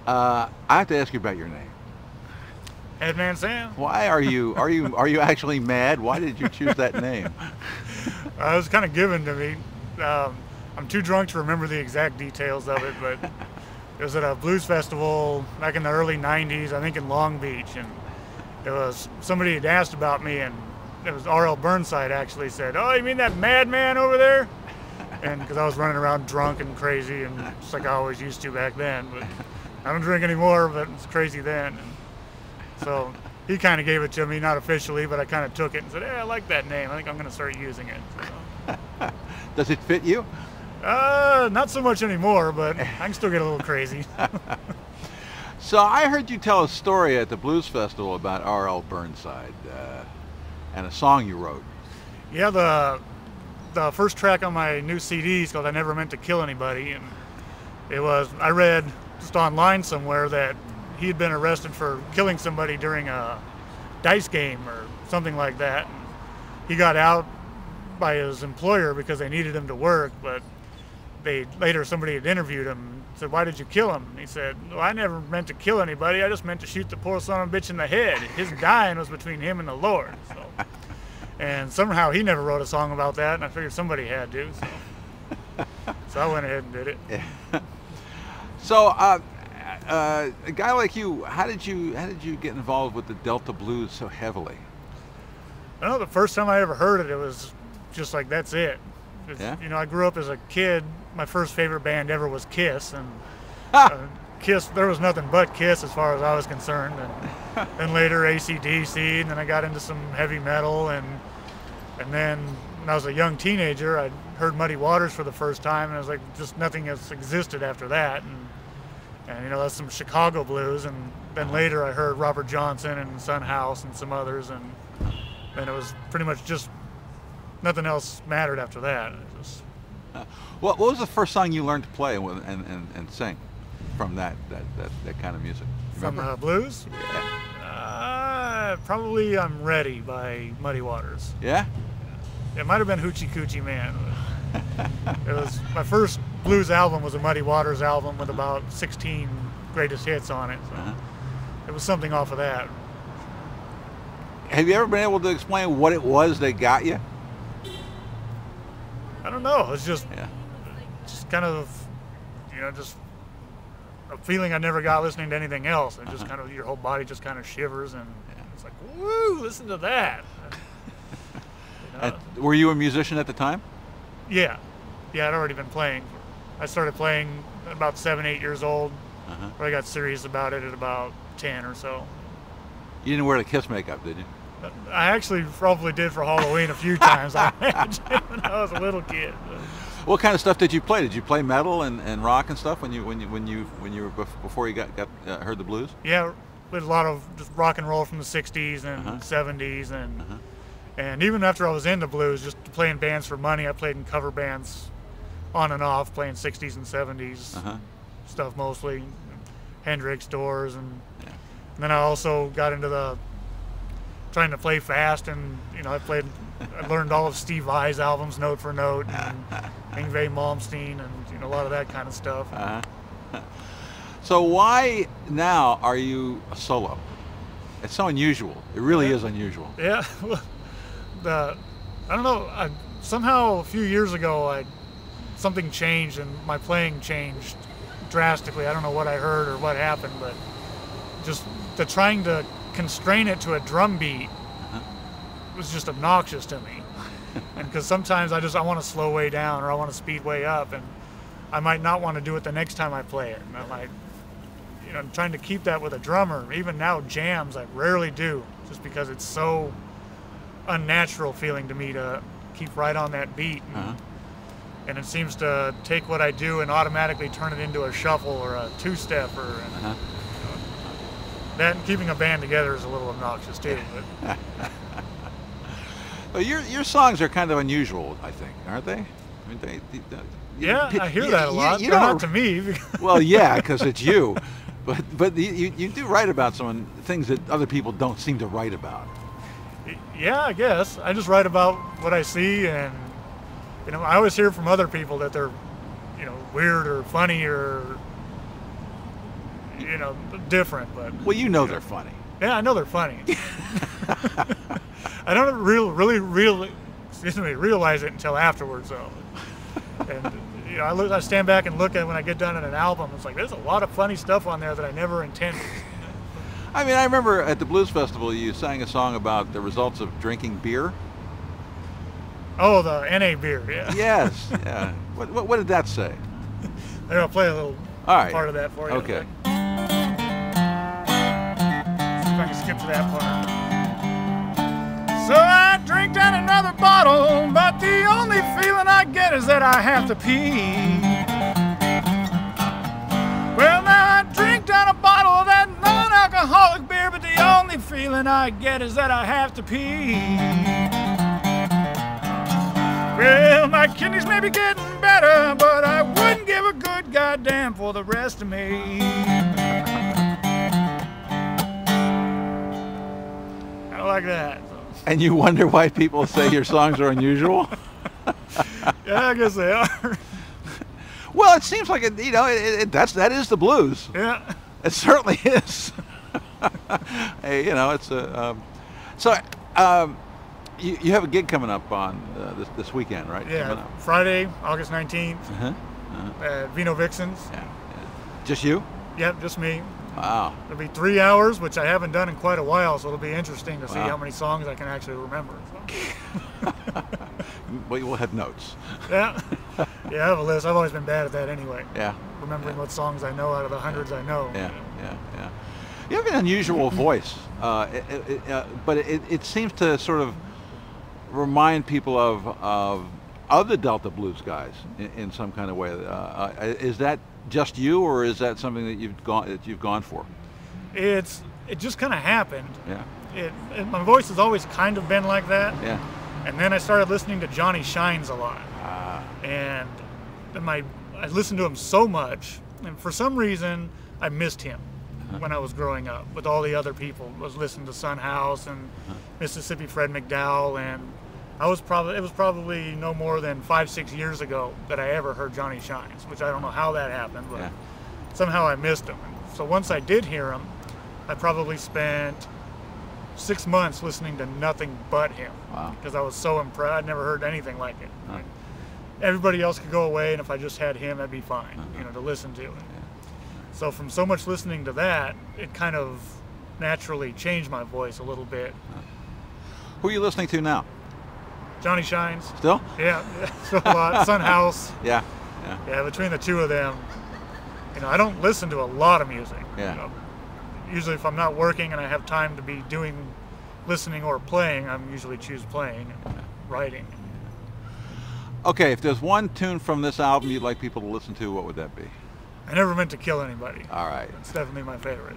I have to ask you about your name. Madman Sam. Why are you actually mad? Why did you choose that name? It was kind of given to me. I'm too drunk to remember the exact details of it, but it was at a blues festival back in the early 90s, I think in Long Beach, and it was somebody had asked about me, and it was R.L. Burnside actually said, "Oh, you mean that Madman over there?" And because I was running around drunk and crazy, and just like I always used to back then, but I don't drink anymore, but it's crazy then. And so he kind of gave it to me, not officially, but I kind of took it and said, "Hey, I like that name. I think I'm going to start using it." So. Does it fit you? Not so much anymore, but I can still get a little crazy. So I heard you tell a story at the Blues Festival about R.L. Burnside and a song you wrote. Yeah, the first track on my new CD is called "I Never Meant to Kill Anybody," and I read just online somewhere that he had been arrested for killing somebody during a dice game or something like that. And he got out by his employer because they needed him to work, but somebody had interviewed him and said, "Why did you kill him?" And he said, "Well, I never meant to kill anybody. I just meant to shoot the poor son of a bitch in the head. His dying was between him and the Lord." So, and somehow he never wrote a song about that, and I figured somebody had to. So I went ahead and did it. Yeah. So a guy like you, how did you get involved with the Delta blues so heavily? I know the first time I ever heard it, it was just like, that's it. Yeah? You know, I grew up as a kid. My first favorite band ever was Kiss, and Kiss, there was nothing but Kiss as far as I was concerned. And then later AC/DC, and then I got into some heavy metal, and then when I was a young teenager, I heard Muddy Waters for the first time, and I was like, just nothing has existed after that. And you know, that's some Chicago blues, and then later I heard Robert Johnson and Son House and some others, and then it was pretty much just nothing else mattered after that. What was the first song you learned to play and sing from that kind of music? From blues? Yeah. Probably "I'm Ready" by Muddy Waters. Yeah? It might have been "Hoochie Coochie Man." It was my first blues album was a Muddy Waters album with about 16 greatest hits on it. So it was something off of that. Have you ever been able to explain what it was that got you? I don't know. It's just kind of, you know, just a feeling I never got listening to anything else. And just kind of, your whole body just kind of shivers, and it's like, woo, listen to that. You know? Were you a musician at the time? Yeah. Yeah, I'd already been playing. I started playing at about 7, 8 years old. But I got serious about it at about 10 or so. You didn't wear the Kiss makeup, did you? I actually probably did for Halloween a few times, I imagine, when I was a little kid. What kind of stuff did you play? Did you play metal and rock and stuff when you were before you heard the blues? Yeah, played a lot of just rock and roll from the 60s and 70s, and even after I was into blues, just playing bands for money, I played in cover bands on and off, playing 60s and 70s stuff mostly, Hendrix, Doors, and then I also got into trying to play fast, and you know, I learned all of Steve Vai's albums note for note, and Yngwie Malmsteen, and you know, a lot of that kind of stuff. So why now are you a solo? It's so unusual. It really is unusual. Yeah, I don't know. Somehow a few years ago, something changed, and my playing changed drastically. I don't know what I heard or what happened, but just trying to constrain it to a drum beat was just obnoxious to me. And because sometimes I want to slow way down, or I want to speed way up, and I might not want to do it the next time I play it. And I'm trying to keep that with a drummer. Even now, jams I rarely do, just because it's so unnatural feeling to me to keep right on that beat. And it seems to take what I do and automatically turn it into a shuffle or a two-step, or that, and keeping a band together is a little obnoxious too. But. Well, your songs are kind of unusual, I think, aren't they? I mean, I hear that a lot. They're not to me. Well, yeah, because it's you. But you do write about some things that other people don't seem to write about. Yeah, I guess. I just write about what I see, and you know, I always hear from other people that they're, you know, weird or funny, or you know, different. But Well, you know they're funny. yeah, I know they're funny. I don't really realize it until afterwards, though. And you know, I stand back and look at when I get done at an album. It's like there's a lot of funny stuff on there that I never intended. I mean, I remember at the Blues Festival you sang a song about the results of drinking beer. Oh, the NA beer, yeah. Yes. Yeah. What did that say? I'll play a little part of that for you. Okay. See if I can skip to that part. So I drink down another bottle, but the only feeling I get is that I have to pee. Well, now I drink down a bottle of that non-alcoholic beer, but the only feeling I get is that I have to pee. Well, my kidneys may be getting better, but I wouldn't give a good goddamn for the rest of me. I like that. And you wonder why people say your songs are unusual? Yeah, I guess they are. Well, it seems like it, you know, that is the blues. Yeah. It certainly is. Hey, you know, it's a you have a gig coming up on this weekend, right? Yeah, Friday, August 19th, at Vino Vixens. Yeah. Just you? Yep, just me. Wow. It'll be 3 hours, which I haven't done in quite a while, so it'll be interesting to see how many songs I can actually remember. So. Well, you will have notes. Yeah. Yeah, I have a list. I've always been bad at that anyway. Yeah. Remembering what songs I know out of the hundreds I know. Yeah, yeah. You have an unusual voice, but it seems to sort of remind people of the Delta blues guys in some kind of way. Is that just you, or is that something that you've gone for? It just kind of happened. Yeah. My voice has always kind of been like that. Yeah. And then I started listening to Johnny Shines a lot. And I listened to him so much, and for some reason I missed him when I was growing up with all the other people. I was listening to Son House and Mississippi Fred McDowell, and it was probably no more than 5-6 years ago that I ever heard Johnny Shines, which I don't know how that happened, but somehow I missed him. So once I did hear him, I probably spent 6 months listening to nothing but him. Wow. Because I was so impressed. I'd never heard anything like it. Everybody else could go away, and if I just had him, that'd be fine, you know, to listen to. So from so much listening to that, it kind of naturally changed my voice a little bit. Who are you listening to now? Johnny Shines. Still? Yeah, still a lot. Son House. Yeah. Yeah, between the two of them, you know, I don't listen to a lot of music. Yeah. You know, usually if I'm not working and I have time to be listening or playing, I'm usually choose playing and writing. Okay, if there's one tune from this album you'd like people to listen to, what would that be? I Never Meant to Kill Anybody. All right. It's definitely my favorite.